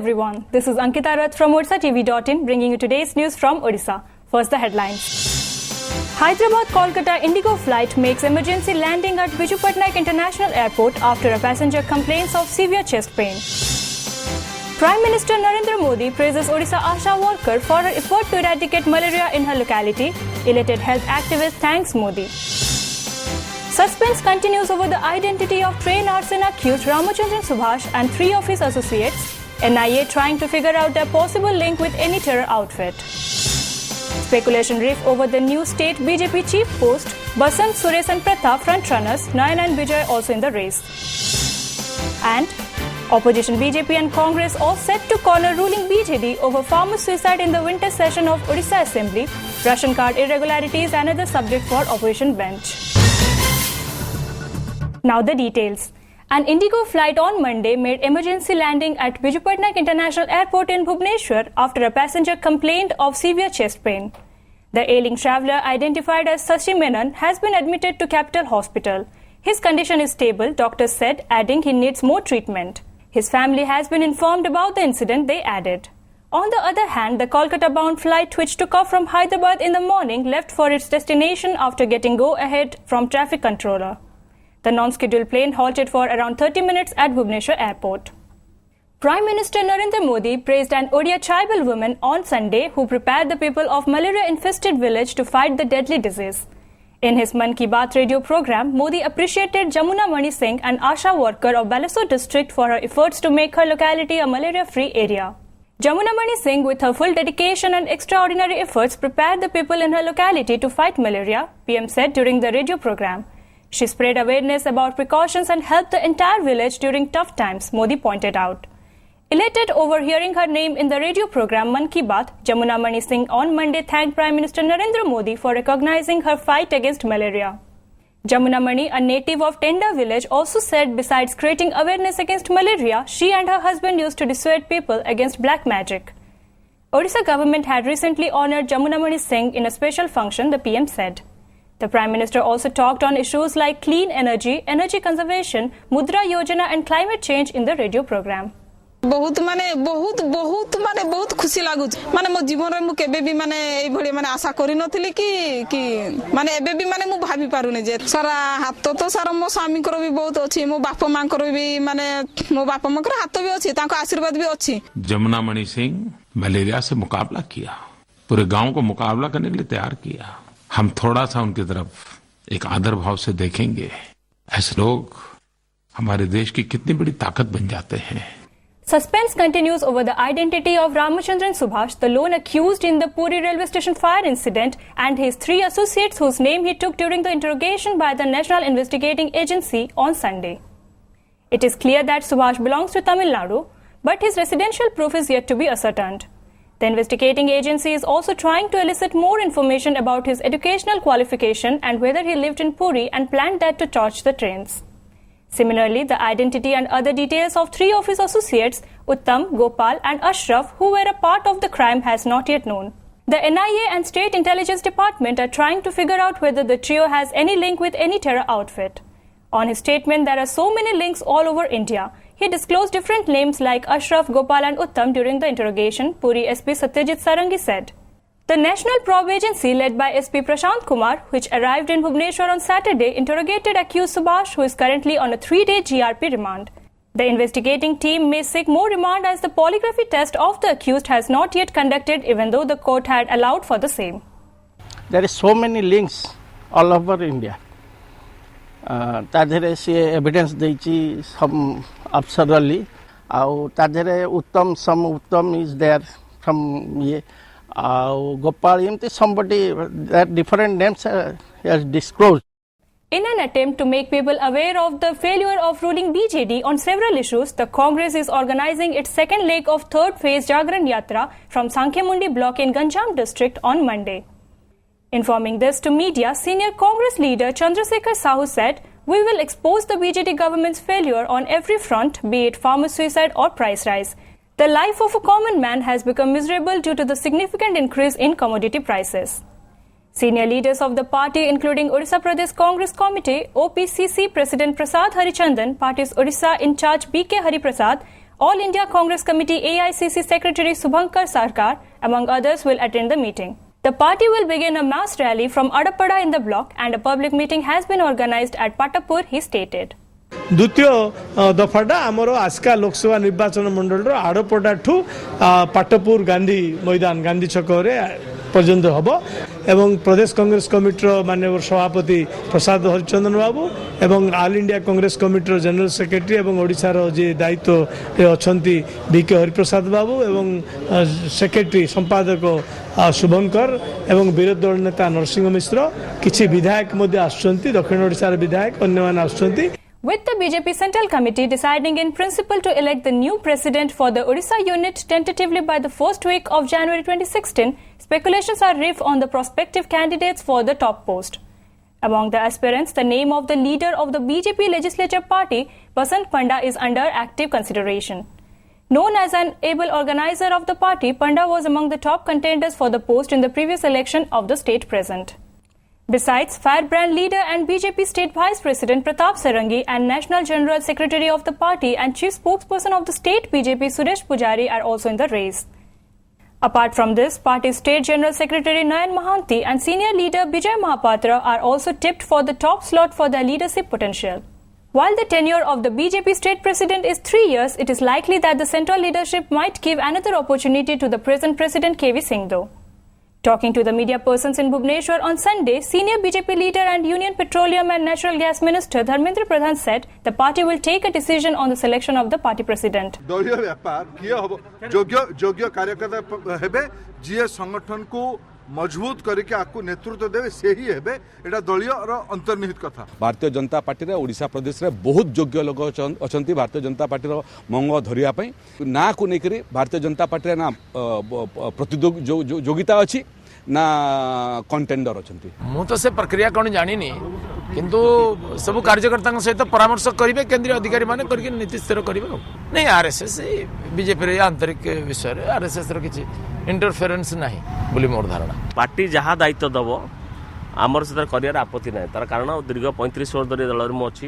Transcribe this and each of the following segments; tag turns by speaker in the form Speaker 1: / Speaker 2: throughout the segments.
Speaker 1: everyone. This is Ankita Rath from ODISHATV.in bringing you today's news from Odisha. First, the headlines. Hyderabad-Kolkata Indigo flight makes emergency landing at Biju Patnaik International Airport after a passenger complains of severe chest pain. Prime Minister Narendra Modi praises Odisha Asha worker for her effort to eradicate malaria in her locality. Elated health activist thanks Modi. Suspense continues over the identity of train arson accused Ramachandran Subhash and 3 of his associates. NIA trying to figure out their possible link with any terror outfit. Speculation rife over the new state BJP chief post. Basant, Suresh and Pratap frontrunners, Nayan and Vijay also in the race. And opposition BJP and Congress all set to corner ruling BJD over farmer suicide in the winter session of Odisha Assembly. Ration card irregularities another subject for opposition bench. Now the details. An Indigo flight on Monday made emergency landing at Biju Patnaik International Airport in Bhubaneswar after a passenger complained of severe chest pain. The ailing traveller, identified as Sashi Menon, has been admitted to Capital Hospital. His condition is stable, doctors said, adding he needs more treatment. His family has been informed about the incident, they added. On the other hand, the Kolkata-bound flight which took off from Hyderabad in the morning left for its destination after getting go-ahead from traffic controller. The non-scheduled plane halted for around 30 minutes at Bhubaneswar Airport. Prime Minister Narendra Modi praised an Odia tribal woman on Sunday who prepared the people of malaria-infested village to fight the deadly disease. In his Mann Ki Baat radio program, Modi appreciated Jamuna Mani Singh, an Asha worker of Balasore district, for her efforts to make her locality a malaria-free area. Jamuna Mani Singh, with her full dedication and extraordinary efforts, prepared the people in her locality to fight malaria, PM said during the radio program. She spread awareness about precautions and helped the entire village during tough times, Modi pointed out. Elated over hearing her name in the radio program Mann Ki Baat, Jamuna Mani Singh on Monday thanked Prime Minister Narendra Modi for recognizing her fight against malaria. Jamuna Mani, a native of Tenda village, also said besides creating awareness against malaria, she and her husband used to dissuade people against black magic. Odisha government had recently honored Jamuna Mani Singh in a special function, the PM said. The Prime Minister also talked on issues like clean energy, energy conservation, Mudra Yojana and climate change in the radio program.
Speaker 2: बहुत खुशी लागुच माने मो जीवन रे मु केबे भी माने ए भली माने आशा करि नथिली कि माने एबे भी माने मु भाबी पारुने जे सारा हाथ तो सारा मो स्वामी कर भी बहुत अछि मो बाप मां कर भी माने मो बाप मां कर हाथ भी अछि ताको आशीर्वाद भी अछि।
Speaker 3: जमुना मणि सिंह मलेरिया से मुकाबला किया, पूरे गांव को मुकाबला करने के लिए तैयार किया। हम थोड़ा सा उनकी तरफ एक आदर भाव से देखेंगे, ऐसे लोग हमारे देश की कितनी बड़ी ताकत बन जाते हैं।
Speaker 1: Suspense continues over the identity of Ramachandran Subhash, the lone accused in the Puri railway station fire incident, and his 3 associates whose name he took during the interrogation by the National Investigating Agency on Sunday. It is clear that Subhash belongs to Tamil Nadu, but his residential proof is yet to be ascertained. The investigating agency is also trying to elicit more information about his educational qualification and whether he lived in Puri and planned that to torch the trains. Similarly, the identity and other details of 3 of his associates, Uttam, Gopal and Ashraf, who were a part of the crime, has not yet known. The NIA and State Intelligence Department are trying to figure out whether the trio has any link with any terror outfit. On his statement, there are so many links all over India. He disclosed different names like Ashraf, Gopal and Uttam during the interrogation, Puri SP Satyajit Sarangi said. The National Probe Agency, led by SP Prashant Kumar, which arrived in Bhubaneswar on Saturday, interrogated accused Subhash, who is currently on a 3-day GRP remand. The investigating team may seek more remand as the polygraphy test of the accused has not yet conducted, even though the court had allowed for the same.
Speaker 4: There is so many links all over India. ताधरे से evidence देची some absolutely. आउ ताधरे उत्तम is there from ये. Gopal, somebody that different names has disclosed.
Speaker 1: In an attempt to make people aware of the failure of ruling BJD on several issues, the Congress is organizing its second leg of third phase Jagran Yatra from Sankhyamundi block in Ganjam district on Monday. Informing this to media, senior Congress leader Chandrasekhar Sahu said, "We will expose the BJD government's failure on every front, be it farmer suicide or price rise. The life of a common man has become miserable due to the significant increase in commodity prices." Senior leaders of the party, including Odisha Pradesh Congress Committee, OPCC President Prasad Harichandan, party's Odisha in charge BK Hari Prasad, All India Congress Committee AICC Secretary Subhankar Sarkar, among others, will attend the meeting. The party will begin a mass rally from Adapada in the block and a public meeting has been organized at Patapur, he stated.
Speaker 5: द्वितीय दफाटा आमर आस्का लोकसभा निर्वाचन मंडल आड़पड़ा ठू पाटपुर गांधी मैदान गांधी छक पर्यंत हम एवं प्रदेश कांग्रेस कमिटर माननीय सभापति प्रसाद हरिचंदन बाबू एवं all India Congress committee general secretary एवं ओडिशार जे दायित्व अच्छा बीके हरिप्रसाद बाबू एवं सेक्रेटरी संपादक शुभंकर एवं विरोधी दल नेता नरसिंह मिश्र किछि विधायक दक्षिण ओडिशार विधायक अन्य आसुचंती.
Speaker 1: With the BJP Central Committee deciding in principle to elect the new president for the Odisha unit tentatively by the first week of January 2016, speculations are rife on the prospective candidates for the top post. Among the aspirants, the name of the leader of the BJP legislature party, Basant Panda, is under active consideration. Known as an able organizer of the party, Panda was among the top contenders for the post in the previous election of the state present. Besides, firebrand leader and BJP State Vice President Pratap Sarangi and National General Secretary of the party and Chief Spokesperson of the state BJP Suresh Pujari are also in the race. Apart from this, party State General Secretary Nayan Mahanti and Senior Leader Bijay Mahapatra are also tipped for the top slot for their leadership potential. While the tenure of the BJP State President is 3 years, it is likely that the central leadership might give another opportunity to the present President KV Singh though. Talking to the media persons in Bhubaneswar on Sunday, senior BJP leader and Union Petroleum and Natural Gas Minister Dharmendra Pradhan said the party will take a decision on the selection of the party president.
Speaker 6: दलीय व्यापार किए हबो योग्य कार्यकर्ता हेबे जे संगठन को मजबूत करके आपको नेतृत्व देवे से ही हेबे एटा दलीय और अंतर्निहित कथा.
Speaker 7: भारतीय जनता पार्टी रे ओडिशा प्रदेश रे बहुत योग्य लोक अछंती भारतीय जनता पार्टी रो मंग धरिया पई ना को नेकरी भारतीय जनता पार्टी रे ना प्रतियोगिता अछि ना कंटेंडर अछंती.
Speaker 8: मु तो से प्रक्रिया कोन जानिनी किंतु सब कार्यकर्ता सहित परामर्श करेंगे केंद्रीय अधिकारी माने करके नीति स्थिर करेंगे. नहीं आरएसएस बीजेपी रे आंतरिक विषय रे आरएसएस रो किछि इंटरफेरेंस नहीं बोली मोर धारणा.
Speaker 9: पार्टी जहाँ दायित्व दब आमर से कर आपत्ति ना तार कारण दीर्घ 35 वर्ष धरी दल में अच्छी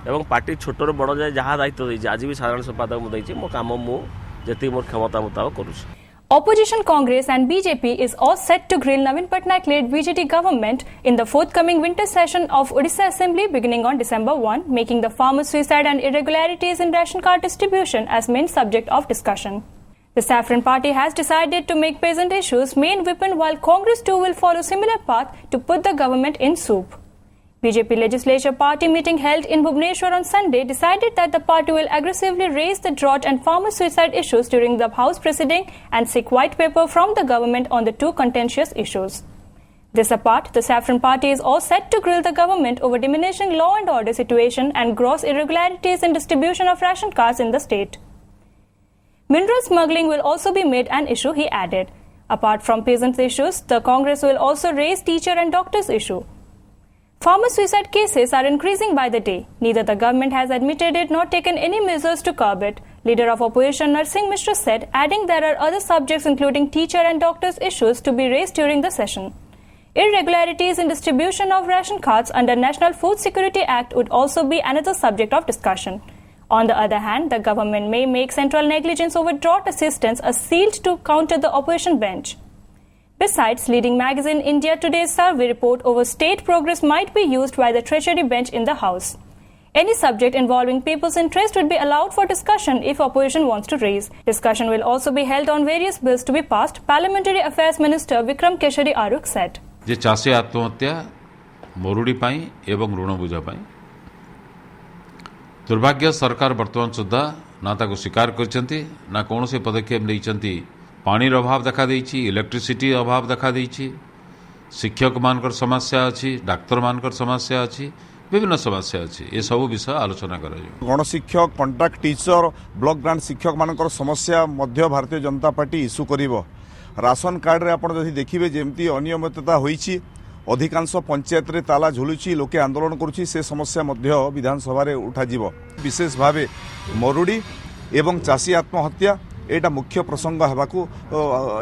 Speaker 9: एवं पार्टी छोटर बड़ जाए जहाँ दायित्व देती आज भी साधारण संपादक मुझे मो काम मुझे मोर क्षमता मुताबक करुँच.
Speaker 1: Opposition Congress and BJP is all set to grill Navin Patnaik-led BJP government in the forthcoming winter session of Odisha Assembly beginning on December 1, making the farmer suicide and irregularities in ration card distribution as main subject of discussion. The Saffron Party has decided to make peasant issues main weapon while Congress too will follow similar path to put the government in soup. BJP legislature party meeting held in Bhubaneswar on Sunday decided that the party will aggressively raise the drought and farmer suicide issues during the House proceeding and seek white paper from the government on the two contentious issues. This apart, the Saffron Party is all set to grill the government over diminishing law and order situation and gross irregularities in distribution of ration cards in the state. Mineral smuggling will also be made an issue, he added. Apart from peasants' issues, the Congress will also raise teacher and doctors' issue. Farmer suicide cases are increasing by the day. Neither the government has admitted it nor taken any measures to curb it. Leader of opposition Narsingh Mishra said, adding there are other subjects including teacher and doctors' issues to be raised during the session. Irregularities in distribution of ration cards under National Food Security Act would also be another subject of discussion. On the other hand, the government may make central negligence over drought assistance a shield to counter the opposition bench. Besides, leading magazine India Today's survey report over state progress might be used by the Treasury bench in the House. Any subject involving people's interest would be allowed for discussion if opposition wants to raise. Discussion will also be held on various bills to be passed, Parliamentary Affairs Minister Vikram Keshari Aruk said.
Speaker 3: जे चाषी आत्महत्या मरुड़ी पाई एवं ऋण बुझा पाई दुर्भाग्य सरकार वर्तमान सुधा ना ताको स्वीकार करछंती ना कौनसी पदक्षेप नहीं. पानीर अभाव देखा देइछि, इलेक्ट्रिसिटी अभाव देखा देइछि, शिक्षक मानकर समस्या अछि, डाक्तर मानकर समस्या अछि, विभिन्न समस्या अछि. ये सब विषय आलोचना कराଯିବ.
Speaker 6: गणशिक्षक कॉन्ट्रैक्ट टीचर ब्लॉक ग्रांट शिक्षक मानकर समस्या मध्य Bharatiya Janata party issue करिवो. Ration card रे आपण जदि देखिबे जेमती अनियमितता होईछि अधिकांश पंचायत रे ताला झुलुछि लोके आंदोलन करुछि से समस्या मध्य विधानसभा रे उठा जिवो. विशेष भावे मरुड़ी एवं चाषी आत्महत्या एटा मुख्य प्रसंग हेबाकू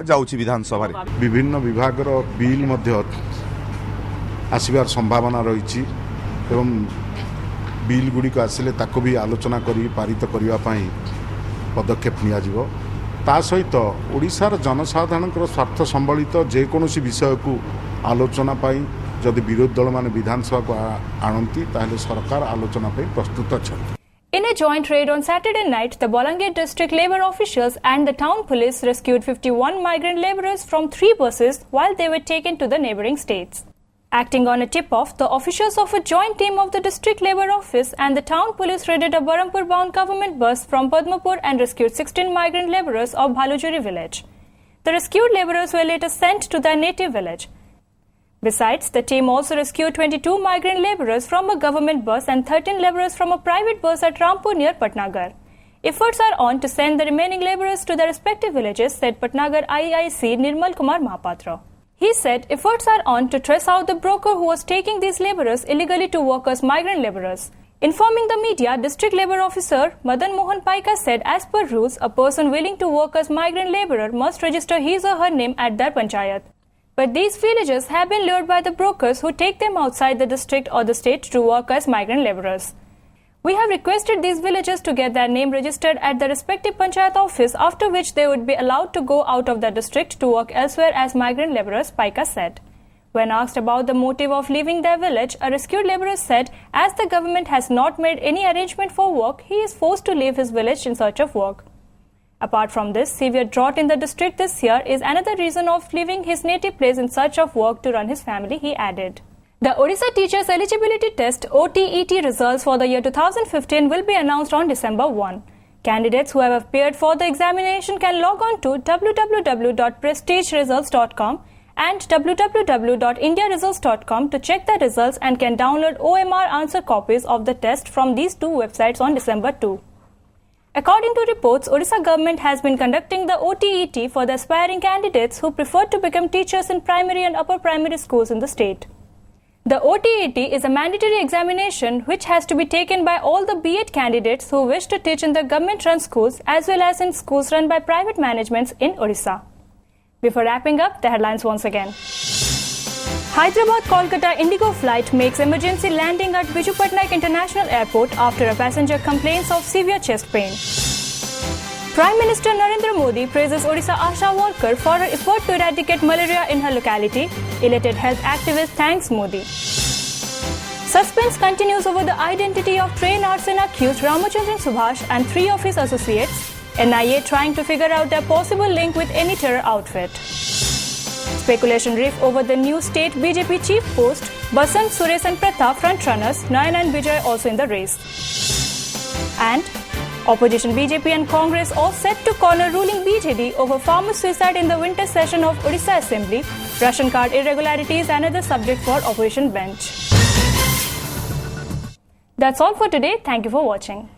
Speaker 6: जाउछि विधानसभा रे.
Speaker 10: विभिन्न विभाग रो बिल मध्य आसीबार संभावना रहिछि एवं बिल गुडी को आसिले ताको भी आलोचना करी पारित करिवा पई पदक्षेप नियाजिवो ता सहित ओडिशार जनसाधारणଙ୍କର स्वार्थ संबलित जेकोसी विषय को आलोचना पाई जदि विरोधी दल माने विधानसभा को आणंती ताहले सरकार आलोचना पाई प्रस्तुत अछंती।
Speaker 1: In a joint raid on Saturday night, the Balangir district labour officials and the town police rescued 51 migrant labourers from 3 buses while they were taken to the neighbouring states. Acting on a tip-off, the officials of a joint team of the district labour office and the town police raided a Berhampur-bound government bus from Padmapur and rescued 16 migrant labourers of Bhalujuri village. The rescued labourers were later sent to their native village. Besides, the team also rescued 22 migrant labourers from a government bus and 13 labourers from a private bus at Rampur near Patnagar. Efforts are on to send the remaining labourers to their respective villages, said Patnagar IIC Nirmal Kumar Mahapatra. He said efforts are on to trace out the broker who was taking these labourers illegally to work as migrant labourers. Informing the media, District Labour Officer Madan Mohan Paika said as per rules, a person willing to work as migrant labourer must register his or her name at their panchayat. But these villagers have been lured by the brokers who take them outside the district or the state to work as migrant labourers. We have requested these villagers to get their name registered at the respective panchayat office, after which they would be allowed to go out of the district to work elsewhere as migrant labourers, Paika said. When asked about the motive of leaving their village, a rescued labourer said as the government has not made any arrangement for work, he is forced to leave his village in search of work. Apart from this, severe drought in the district this year is another reason of leaving his native place in search of work to run his family, he added. The Odisha Teachers Eligibility Test (OTET) results for the year 2015 will be announced on December 1. Candidates who have appeared for the examination can log on to www.prestigeresults.com and www.indiaresults.com to check the results and can download OMR answer copies of the test from these two websites on December 2. According to reports, Odisha government has been conducting the OTET for the aspiring candidates who prefer to become teachers in primary and upper primary schools in the state. The OTET is a mandatory examination which has to be taken by all the B.Ed candidates who wish to teach in the government-run schools as well as in schools run by private managements in Odisha. Before wrapping up, the headlines once again. Hyderabad-Kolkata Indigo flight makes emergency landing at Biju Patnaik International Airport after a passenger complains of severe chest pain. Prime Minister Narendra Modi praises Odisha Asha worker for her effort to eradicate malaria in her locality. Elated health activist thanks Modi. Suspense continues over the identity of train arson accused Ramachandran Subhash and 3 of his associates. NIA trying to figure out their possible link with any terror outfit. Speculation rife over the new state BJP chief post. Basant, Suresh and Pratha frontrunners. Nayan and Vijay also in the race. And opposition BJP and Congress all set to corner ruling BJD over farmer suicide in the winter session of Odisha Assembly. Ration card irregularities another subject for opposition bench. That's all for today. Thank you for watching.